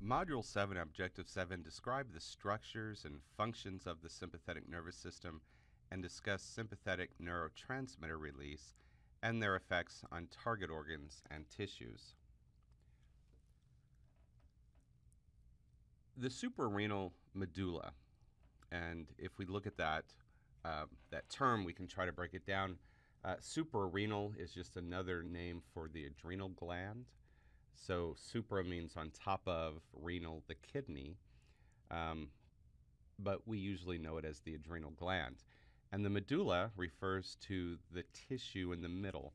Module 7, Objective 7, describe the structures and functions of the sympathetic nervous system and discuss sympathetic neurotransmitter release and their effects on target organs and tissues. The suprarenal medulla, and if we look at that term, we can try to break it down. Suprarenal is just another name for the adrenal gland. So supra means on top of, renal, the kidney, but we usually know it as the adrenal gland. And the medulla refers to the tissue in the middle.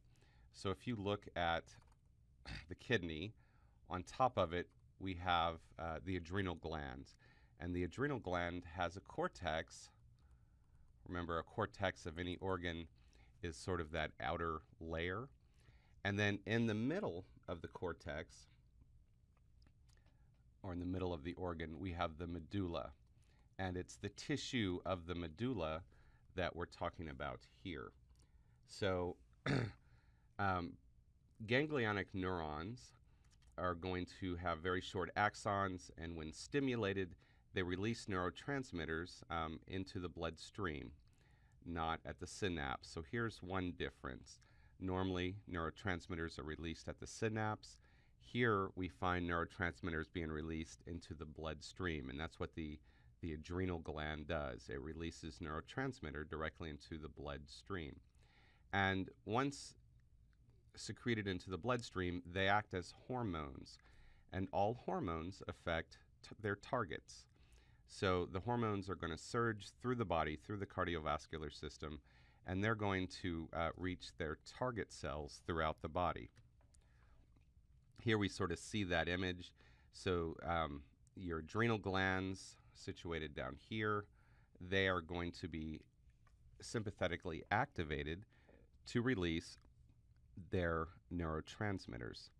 So if you look at the kidney, on top of it we have the adrenal gland. And the adrenal gland has a cortex. Remember, a cortex of any organ is sort of that outer layer. And then in the middle of the cortex, or in the middle of the organ, we have the medulla. And it's the tissue of the medulla that we're talking about here. So ganglionic neurons are going to have very short axons, and when stimulated, they release neurotransmitters into the bloodstream, not at the synapse. So here's one difference. Normally, neurotransmitters are released at the synapse. Here, we find neurotransmitters being released into the bloodstream, and that's what the adrenal gland does. It releases neurotransmitter directly into the bloodstream. And once secreted into the bloodstream, they act as hormones, and all hormones affect their targets. So the hormones are going to surge through the body, through the cardiovascular system, and they're going to reach their target cells throughout the body. Here we sort of see that image. So your adrenal glands situated down here, they are going to be sympathetically activated to release their neurotransmitters.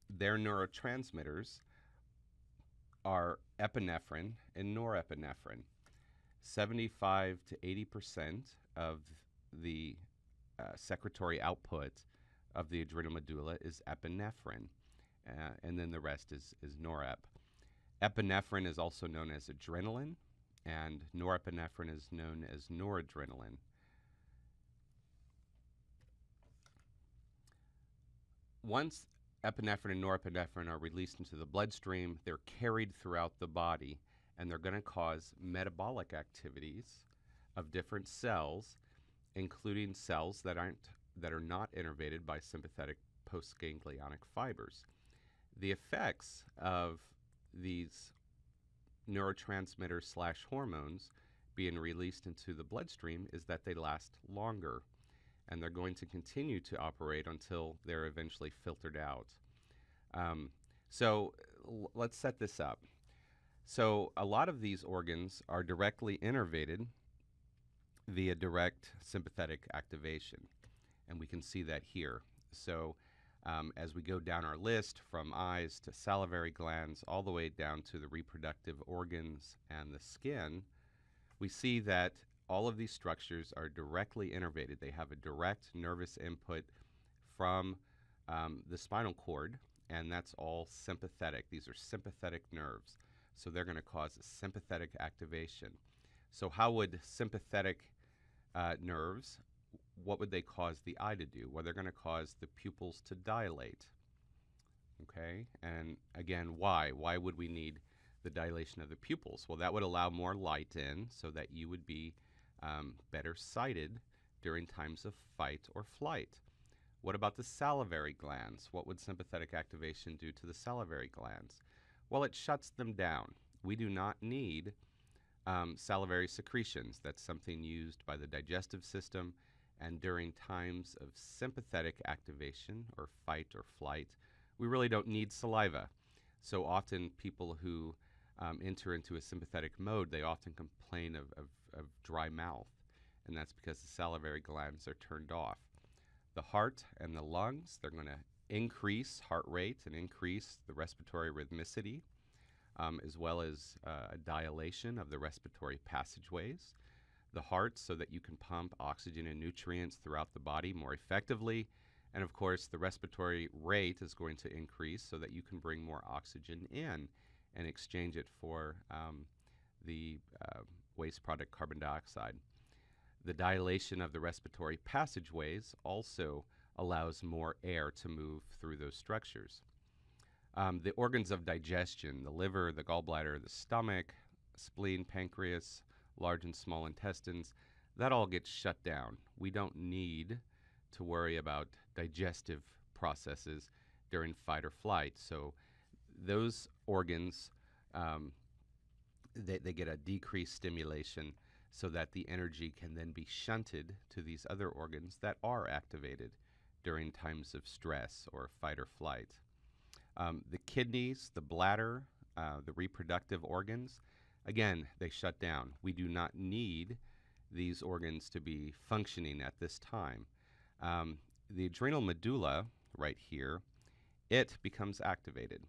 Their neurotransmitters are epinephrine and norepinephrine. 75 to 80% of the secretory output of the adrenal medulla is epinephrine, and then the rest is norep. Epinephrine is also known as adrenaline, and norepinephrine is known as noradrenaline. Once epinephrine and norepinephrine are released into the bloodstream, they're carried throughout the body, and they're going to cause metabolic activities of different cells, including cells that are not innervated by sympathetic postganglionic fibers. The effects of these neurotransmitters / hormones being released into the bloodstream is that they last longer, and they're going to continue to operate until they're eventually filtered out. So let's set this up. So a lot of these organs are directly innervated via direct sympathetic activation, and we can see that here. So as we go down our list, from eyes to salivary glands, all the way down to the reproductive organs and the skin, we see that all of these structures are directly innervated. They have a direct nervous input from the spinal cord, and that's all sympathetic. These are sympathetic nerves, so they're going to cause a sympathetic activation. So how would sympathetic nerves, what would they cause the eye to do? Well, they're going to cause the pupils to dilate. Okay, and again, why? Why would we need the dilation of the pupils? Well, that would allow more light in so that you would be better sighted during times of fight or flight. What about the salivary glands? What would sympathetic activation do to the salivary glands? Well, it shuts them down. We do not need salivary secretions. That's something used by the digestive system, and during times of sympathetic activation or fight or flight, we really don't need saliva. So often people who enter into a sympathetic mode, they often complain of dry mouth, and that's because the salivary glands are turned off. The heart and the lungs, they're going to increase heart rate and increase the respiratory rhythmicity, as well as a dilation of the respiratory passageways. The heart, so that you can pump oxygen and nutrients throughout the body more effectively, And of course, the respiratory rate is going to increase so that you can bring more oxygen in and exchange it for the waste product carbon dioxide. The dilation of the respiratory passageways also allows more air to move through those structures. The organs of digestion, the liver, the gallbladder, the stomach, spleen, pancreas, large and small intestines, that all gets shut down. We don't need to worry about digestive processes during fight or flight. So those organs, they get a decreased stimulation so that the energy can then be shunted to these other organs that are activated during times of stress or fight or flight. The kidneys, the bladder, the reproductive organs, again, they shut down. We do not need these organs to be functioning at this time. The adrenal medulla, right here, it becomes activated.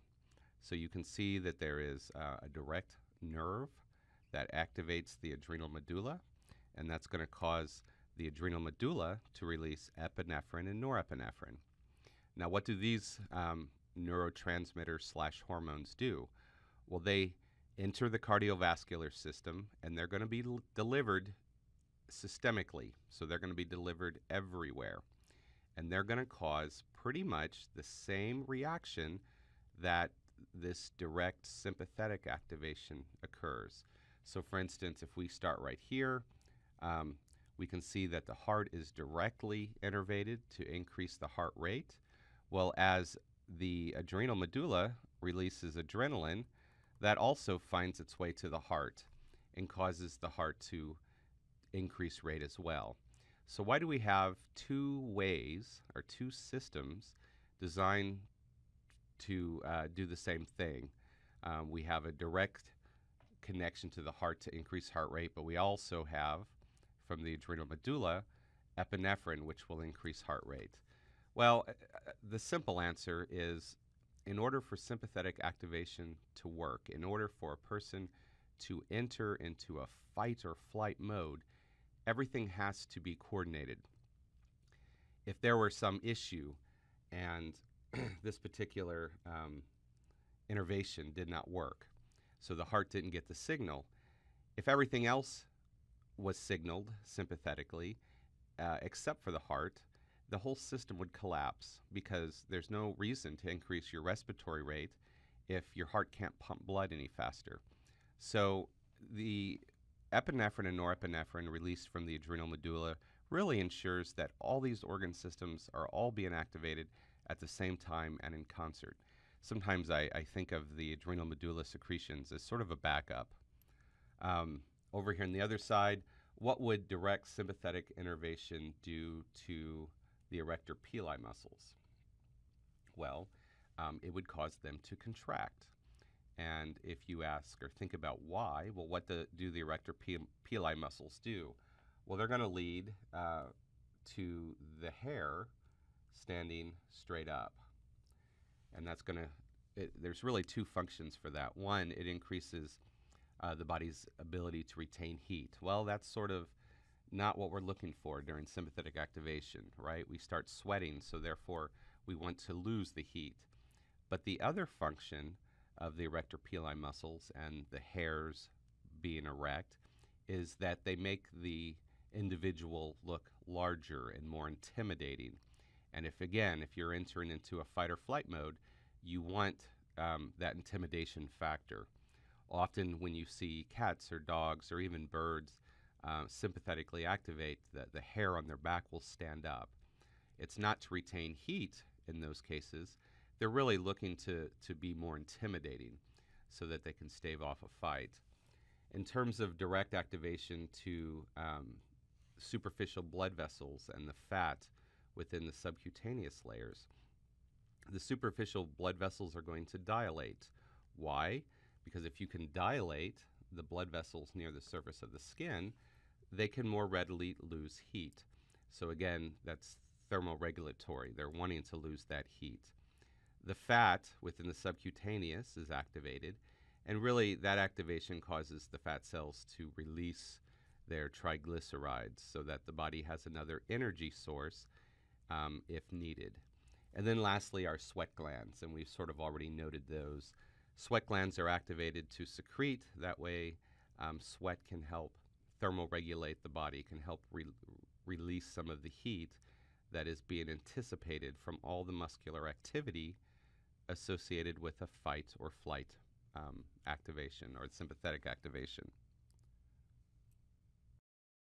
So you can see that there is a direct nerve that activates the adrenal medulla, and that's going to cause the adrenal medulla to release epinephrine and norepinephrine. Now, what do these neurotransmitters/hormones do? Well, they enter the cardiovascular system, and they're going to be delivered systemically. So they're going to be delivered everywhere. And they're going to cause pretty much the same reaction that this direct sympathetic activation occurs. So for instance, if we start right here, we can see that the heart is directly innervated to increase the heart rate. Well, as the adrenal medulla releases adrenaline, that also finds its way to the heart and causes the heart to increase rate as well. So why do we have two ways or two systems designed to do the same thing? We have a direct connection to the heart to increase heart rate, but we also have, from the adrenal medulla, epinephrine, which will increase heart rate. Well, the simple answer is, in order for sympathetic activation to work, in order for a person to enter into a fight or flight mode, everything has to be coordinated. If there were some issue and this particular innervation did not work, so the heart didn't get the signal, if everything else was signaled sympathetically, except for the heart, the whole system would collapse, because there's no reason to increase your respiratory rate if your heart can't pump blood any faster. So the epinephrine and norepinephrine released from the adrenal medulla really ensures that all these organ systems are all being activated at the same time and in concert. Sometimes I think of the adrenal medulla secretions as sort of a backup. Over here on the other side, what would direct sympathetic innervation do to the erector pili muscles? Well, it would cause them to contract. And if you ask or think about why, well, what do the erector pili muscles do? Well, they're going to lead to the hair standing straight up. And that's going to, there's really two functions for that. One, it increases the body's ability to retain heat. Well, that's sort of not what we're looking for during sympathetic activation, right? We start sweating, so therefore we want to lose the heat. But the other function of the erector pili muscles and the hairs being erect is that they make the individual look larger and more intimidating. And if you're entering into a fight or flight mode, you want that intimidation factor. Often when you see cats or dogs or even birds sympathetically activate, the hair on their back will stand up. It's not to retain heat in those cases. They're really looking to be more intimidating so that they can stave off a fight. In terms of direct activation to superficial blood vessels and the fat within the subcutaneous layers, the superficial blood vessels are going to dilate. Why? Because if you can dilate the blood vessels near the surface of the skin, they can more readily lose heat. So again, that's thermoregulatory. They're wanting to lose that heat. The fat within the subcutaneous is activated, and really that activation causes the fat cells to release their triglycerides so that the body has another energy source if needed. And then lastly, our sweat glands, and we've sort of already noted those. Sweat glands are activated to secrete. That way, sweat can help thermoregulate the body, can help release some of the heat that is being anticipated from all the muscular activity associated with a fight or flight activation or sympathetic activation.